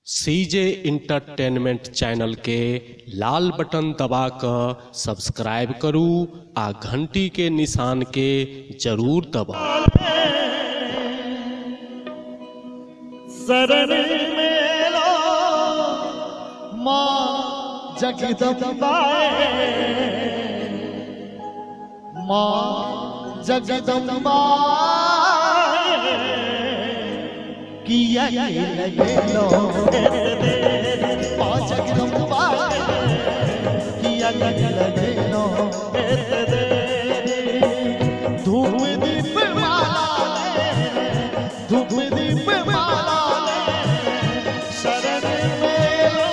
सीजे entertainment channel के लाल button दबाकर subscribe करू आ घंटी के निशान के जरूर दबाओ। शरण में लो माँ जगदम्बाए, माँ जगदम्बाए किया लगे लो माँ जगदम्बाए किया लगे लो धूप दीप माला धूप दीप माला शरण में लो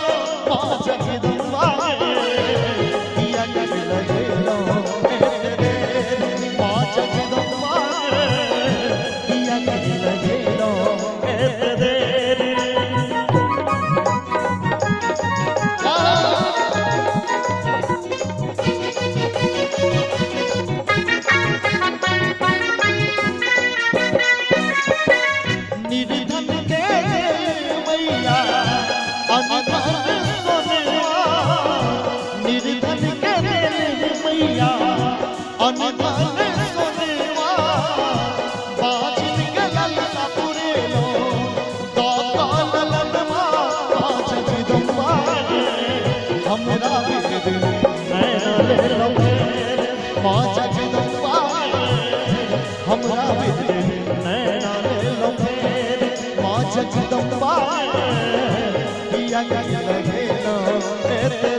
माँ जगदम्बाए किया लगे लो माँ जगदम्बाए किया लगे लो निर्धन के मैया अनधन सोनेवा, निर्धन के मैया अनधन सोनेवा, बाजिन के ललना पुरेलो दाता ललनवा माँ जगदम्बाए हमरा वेद नैना ले लो माँ जगदम्बाए हमरा वेद नैना ले लो माँ जगदम्बाए किया लगे लो तेरे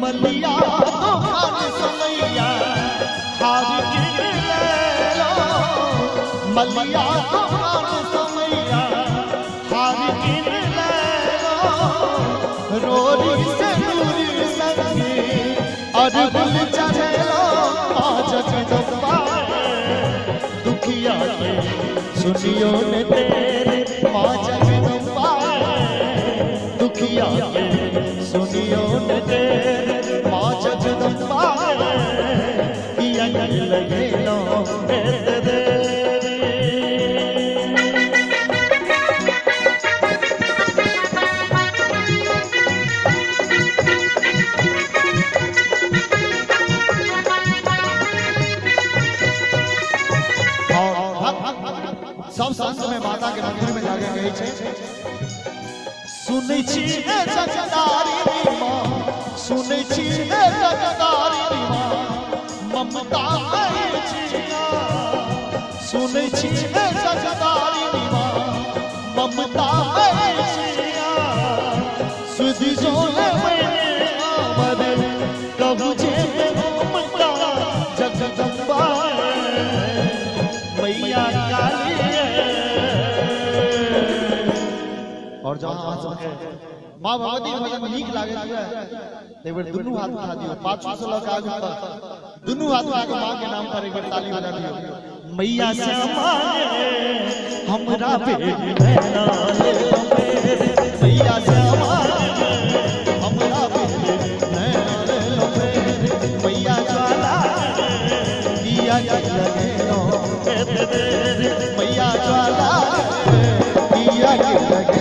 मलिया तोहार समैया हार गिर ले लो मलिया तोहार समैया हार गिर ले लो रोरी से दूरी संगी अरबुल चढ़े लो माँ जगदम्बाए दुखिया के सुनियो ने तेरे माँ जगदम्बाए दुखिया के सुनियो ने तेरे माँ जगदम्बाए किया लगे लो तेरे सब संत में माता के मंदिर में जाके गई छे सुनै छी हे जगदारी माँ सुनै छी हे जगदारी माँ ममता है छिया सुनै छी हे जगदारी माँ ममता है छिया सुध जो है मैंने अमर कबू जे ममता जगदम्बाए मैया काली और जहाँ माँ भगवती भजन नीक लागे एक बार दुनू हाथ उठा दियो 500 लोग आगे तक दुनू हाथ उठा के माँ के नाम पर एक बार ताली बजा दियो मैया श्यामा हमरा पे नैना ले लो मैया श्यामा हमरा पे नैना ले लो मैया ज्वाला किया लगे लो मैया ज्वाला किया लगे